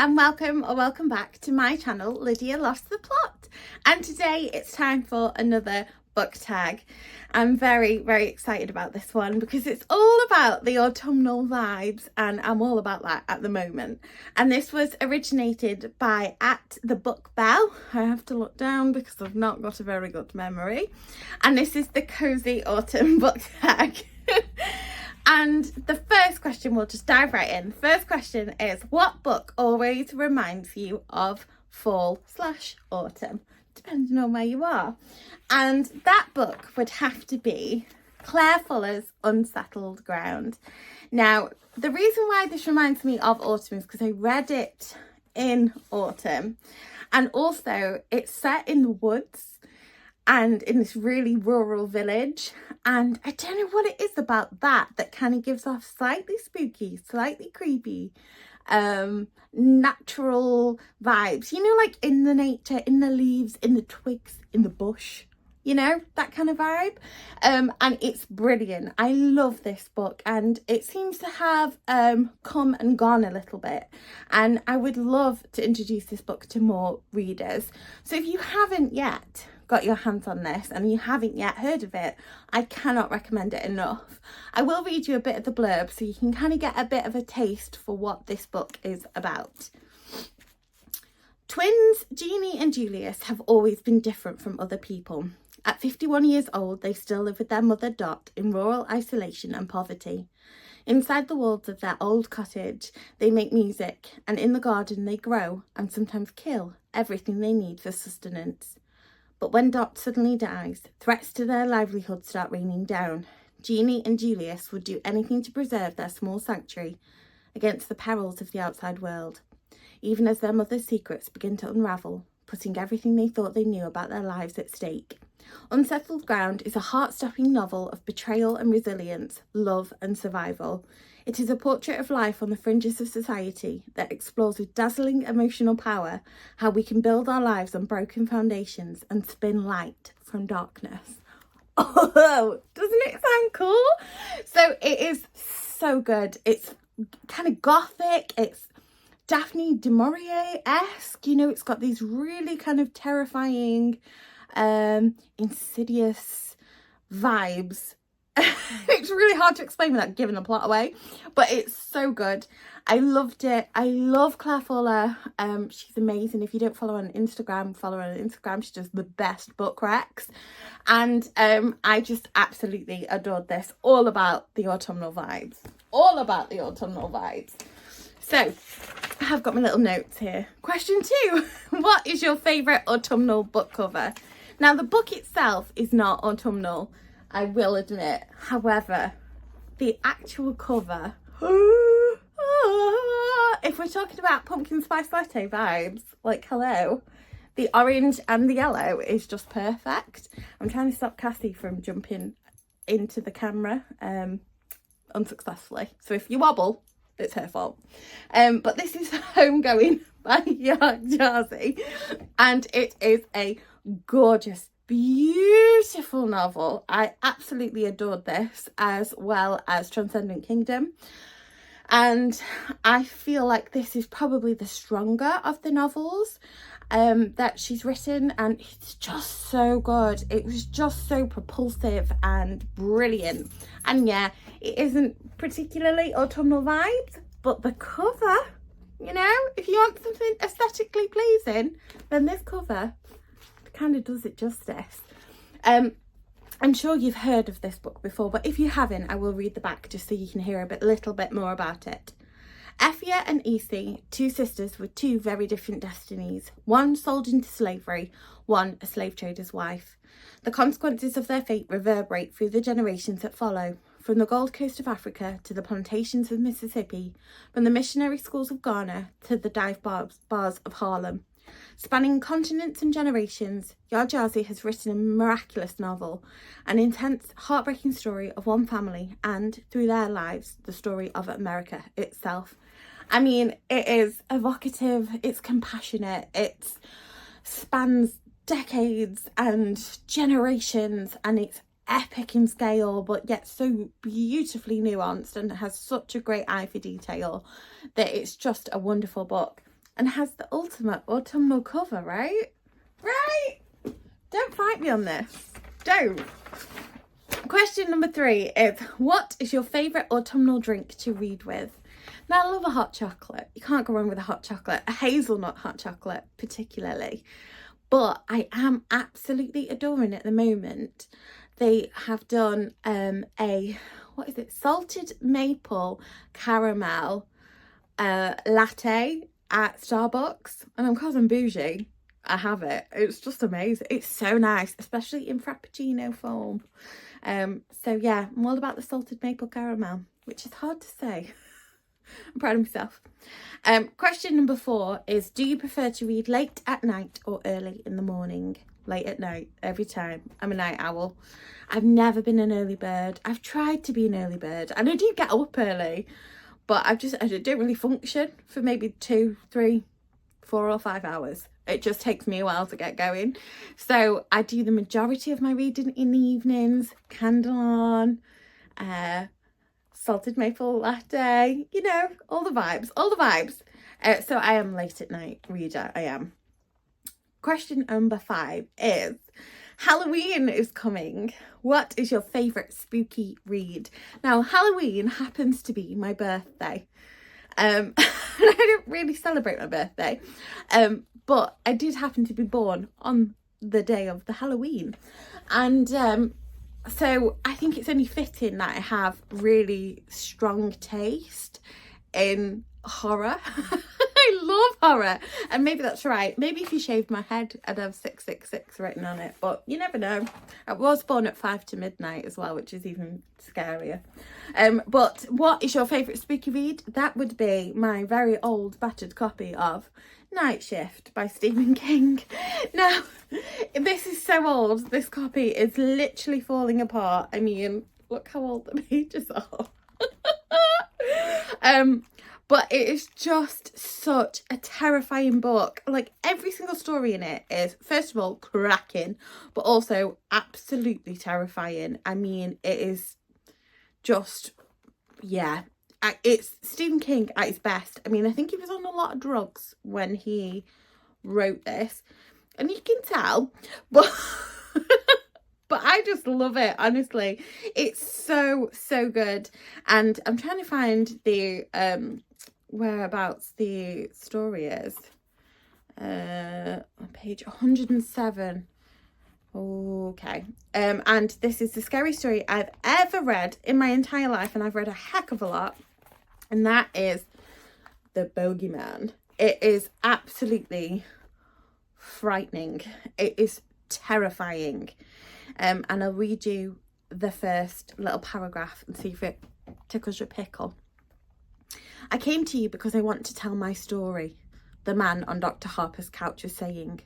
and welcome or welcome back to my channel, Lydia Lost the Plot. And today it's time for another book tag. I'm very, very excited about this one because it's all about the autumnal vibes and I'm all about that at the moment. And this was originated by @the_book_bell. I have to look down because I've not got a very good memory. And this is the Cozy Autumn book tag. And the first question, we'll just dive right in. The first question is, what book always reminds you of fall/autumn, depending on where you are? And that book would have to be Claire Fuller's Unsettled Ground. Now, the reason why this reminds me of autumn is because I read it in autumn, and also it's set in the woods and in this really rural village, and I don't know what it is about that kind of gives off slightly spooky, slightly creepy, natural vibes, you know, like in the nature, in the leaves, in the twigs, in the bush, you know, that kind of vibe. And it's brilliant. I love this book, and it seems to have come and gone a little bit, and I would love to introduce this book to more readers. So if you haven't yet got your hands on this and you haven't yet heard of it, I cannot recommend it enough. I will read you a bit of the blurb so you can kind of get a bit of a taste for what this book is about. Twins Jeannie and Julius have always been different from other people. At 51 years old, they still live with their mother Dot in rural isolation and poverty. Inside the walls of their old cottage, they make music, and in the garden they grow and sometimes kill everything they need for sustenance. But when Dot suddenly dies, threats to their livelihood start raining down. Jeannie and Julius would do anything to preserve their small sanctuary against the perils of the outside world, even as their mother's secrets begin to unravel, putting everything they thought they knew about their lives at stake. Unsettled Ground is a heart-stopping novel of betrayal and resilience, love and survival. It is a portrait of life on the fringes of society that explores with dazzling emotional power how we can build our lives on broken foundations and spin light from darkness. Oh, doesn't it sound cool? So it is so good. It's kind of gothic. It's Daphne du Maurier-esque. You know, it's got these really kind of terrifying, insidious vibes. It's really hard to explain without giving the plot away, but it's so good. I loved it. I love Claire Fuller. She's amazing. If you don't follow her on Instagram, follow her on Instagram. She does the best book recs, and I just absolutely adored this. All about the autumnal vibes. All about the autumnal vibes. So I have got my little notes here. Question 2. What is your favourite autumnal book cover? Now, the book itself is not autumnal, I will admit. However, the actual cover, if we're talking about pumpkin spice latte vibes, like hello, the orange and the yellow is just perfect. I'm trying to stop Cassie from jumping into the camera unsuccessfully. So if you wobble, it's her fault. But this is Homegoing by Jarzy, and it is a gorgeous, beautiful novel. I absolutely adored this, as well as Transcendent Kingdom, and I feel like this is probably the stronger of the novels that she's written, and it's just so good. It was just so propulsive and brilliant. And yeah, it isn't particularly autumnal vibes, but the cover, you know, if you want something aesthetically pleasing, then this cover kind of does it justice. I'm sure you've heard of this book before, but if you haven't, I will read the back just so you can hear a little bit more about it. Effia and Isi, two sisters with two very different destinies, one sold into slavery, one a slave trader's wife. The consequences of their fate reverberate through the generations that follow, from the Gold Coast of Africa to the plantations of Mississippi, from the missionary schools of Ghana to the dive bars of Harlem. Spanning continents and generations, Jarzy has written a miraculous novel, an intense, heartbreaking story of one family and, through their lives, the story of America itself. I mean, it is evocative, it's compassionate, it spans decades and generations, and it's epic in scale, but yet so beautifully nuanced and has such a great eye for detail that it's just a wonderful book. and has the ultimate autumnal cover, right? Right? Don't fight me on this. Don't. Question number 3 is, what is your favourite autumnal drink to read with? Now, I love a hot chocolate. You can't go wrong with a hot chocolate. A hazelnut hot chocolate, particularly. But I am absolutely adoring at the moment. They have done what is it? Salted maple caramel latte at Starbucks. And I'm because I'm bougie, I have it. It's just amazing. It's so nice, especially in frappuccino form. So yeah, I'm all about the salted maple caramel, which is hard to say. I'm proud of myself. Question number 4 is, do you prefer to read late at night or early in the morning? Late at night, every time. I'm a night owl. I've never been an early bird. I've tried to be an early bird, and I do get up early, but I don't really function for maybe 2, 3, 4 or 5 hours. It just takes me a while to get going. So I do the majority of my reading in the evenings, candle on, salted maple latte, you know, all the vibes. So I am late at night reader, I am. Question number 5 is, Halloween is coming. What is your favourite spooky read? Now, Halloween happens to be my birthday. I don't really celebrate my birthday, but I did happen to be born on the day of the Halloween, and so I think it's only fitting that I have really strong taste in horror. I love horror, and maybe that's right. Maybe if you shaved my head, I'd have 666 written on it, but you never know. I was born at 5 to midnight as well, which is even scarier. But what is your favourite spooky read? That would be my very old battered copy of Night Shift by Stephen King. Now, this is so old. This copy is literally falling apart. I mean, look how old the pages are. But it is just such a terrifying book. Like, every single story in it is, first of all, cracking, but also absolutely terrifying. I mean, it is just, yeah. It's Stephen King at his best. I mean, I think he was on a lot of drugs when he wrote this, and you can tell, but but I just love it, honestly. It's so good. And I'm trying to find the whereabouts the story is. On page 107. Okay. And this is the scary story I've ever read in my entire life, and I've read a heck of a lot, and that is The Bogeyman. It is absolutely frightening. It is terrifying. And I'll read you the first little paragraph and see if it tickles your pickle. I came to you because I want to tell my story, the man on Dr. Harper's couch was saying.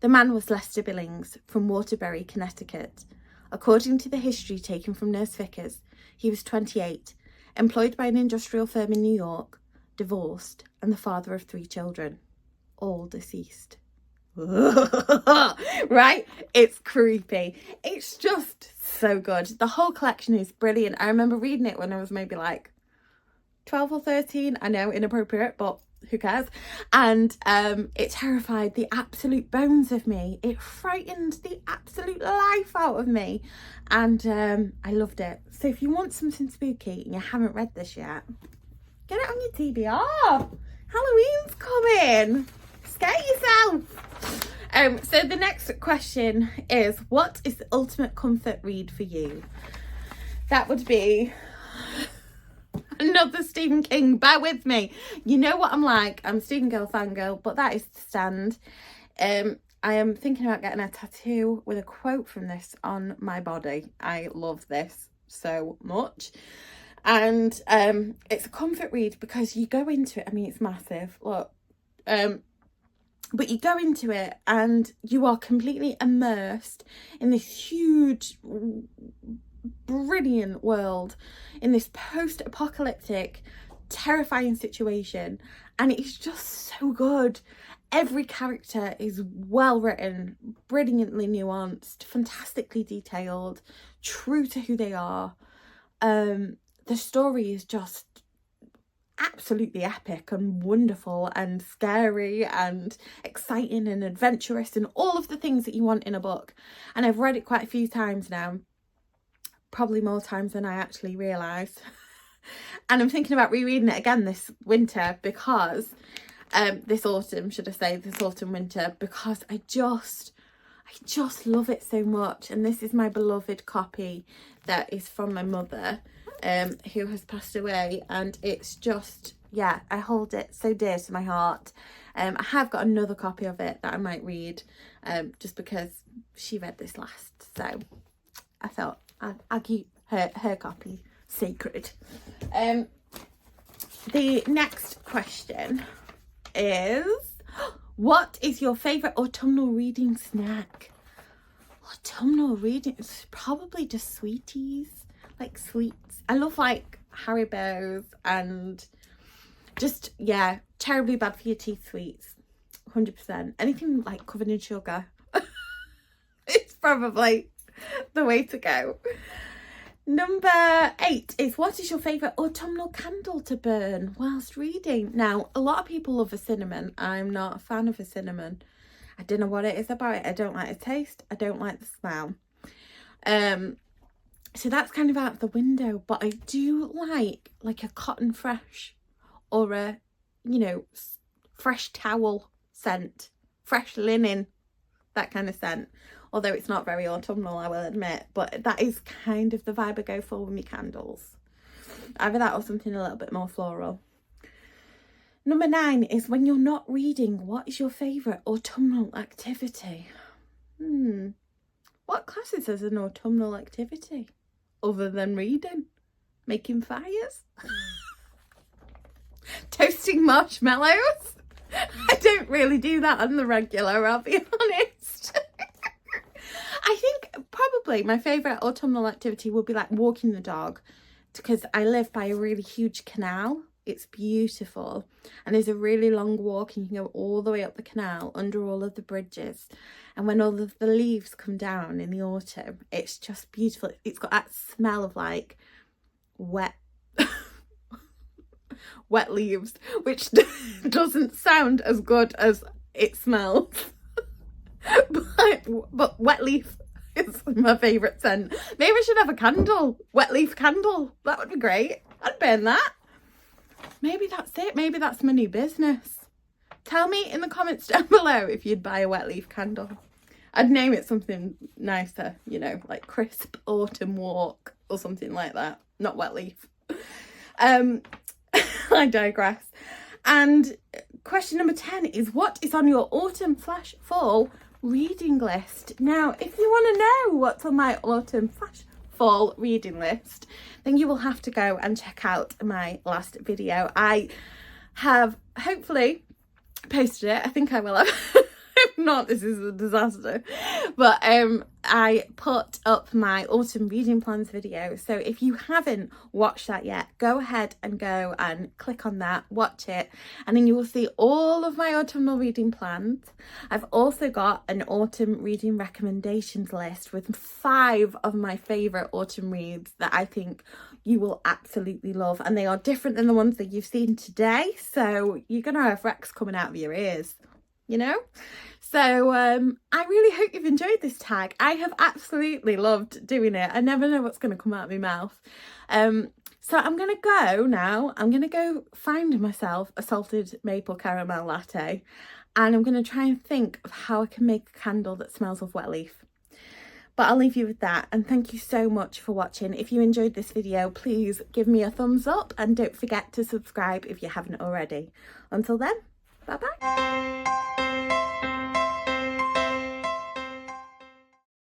The man was Lester Billings from Waterbury, Connecticut. According to the history taken from Nurse Vickers, he was 28, employed by an industrial firm in New York, divorced, and the father of 3 children, all deceased. Right? It's creepy. It's just so good. The whole collection is brilliant. I remember reading it when I was maybe like 12 or 13. I know, inappropriate, but who cares? And it terrified the absolute bones of me. It frightened the absolute life out of me, and I loved it. So if you want something spooky and you haven't read this yet, get it on your TBR. Halloween's coming. Scare yourself. So the next question is, what is the ultimate comfort read for you? That would be another Stephen King. Bear with me. You know what I'm like. I'm a Stephen Girl fangirl, but that is the stand. I am thinking about getting a tattoo with a quote from this on my body. I love this so much. And it's a comfort read because you go into it. I mean, it's massive. Look. But you go into it and you are completely immersed in this huge, brilliant world, in this post-apocalyptic, terrifying situation, and it's just so good. Every character is well written, brilliantly nuanced, fantastically detailed, true to who they are. The story is just absolutely epic and wonderful and scary and exciting and adventurous and all of the things that you want in a book. And I've read it quite a few times now, probably more times than I actually realised. And I'm thinking about rereading it again this winter because this autumn, should I say, this autumn winter, because I just love it so much. And this is my beloved copy that is from my mother, who has passed away, and it's just, yeah, I hold it so dear to my heart. I have got another copy of it that I might read, just because she read this last, so I thought I'll keep her copy sacred. The next question is, what is your favourite autumnal reading snack? Autumnal reading is probably just sweeties, like sweets. I love like Haribos and just, yeah, terribly bad for your teeth sweets. 100%. Anything like covered in sugar. It's probably the way to go. Number 8 is, what is your favourite autumnal candle to burn whilst reading? Now, a lot of people love a cinnamon. I'm not a fan of a cinnamon. I don't know what it is about it. I don't like the taste. I don't like the smell. So that's kind of out of the window. But I do like a cotton fresh or a, you know, fresh towel scent, fresh linen, that kind of scent. Although it's not very autumnal, I will admit, but that is kind of the vibe I go for with my candles. Either that or something a little bit more floral. Number 9 is, when you're not reading, what is your favourite autumnal activity? What classes as an autumnal activity other than reading? Making fires? Toasting marshmallows? I don't really do that on the regular, I'll be honest. I think probably my favourite autumnal activity would be like walking the dog, because I live by a really huge canal. It's beautiful, and there's a really long walk, and you can go all the way up the canal under all of the bridges, and when all of the leaves come down in the autumn, it's just beautiful. It's got that smell of like wet wet leaves, which doesn't sound as good as it smells. But wet leaf is my favourite scent. Maybe I should have a candle, wet leaf candle. That would be great. I'd burn that. Maybe that's it. Maybe that's my new business. Tell me in the comments down below if you'd buy a wet leaf candle. I'd name it something nicer, you know, like Crisp Autumn Walk or something like that. Not wet leaf. I digress. And question number 10 is, what is on your autumn/fall reading list? Now, if you want to know what's on my autumn/fall reading list, then you will have to go and check out my last video. I have hopefully posted it. I think I will have. If not, this is a disaster. But I put up my autumn reading plans video, so if you haven't watched that yet, go ahead and go and click on that, watch it, and then you will see all of my autumnal reading plans. I've also got an autumn reading recommendations list with 5 of my favourite autumn reads that I think you will absolutely love, and they are different than the ones that you've seen today, so you're gonna have Rex coming out of your ears, you know. So I really hope you've enjoyed this tag. I have absolutely loved doing it. I never know what's going to come out of my mouth. So I'm going to go now. I'm going to go find myself a salted maple caramel latte, and I'm going to try and think of how I can make a candle that smells of wet leaf. But I'll leave you with that, and thank you so much for watching. If you enjoyed this video, please give me a thumbs up, and don't forget to subscribe if you haven't already. Until then, bye bye.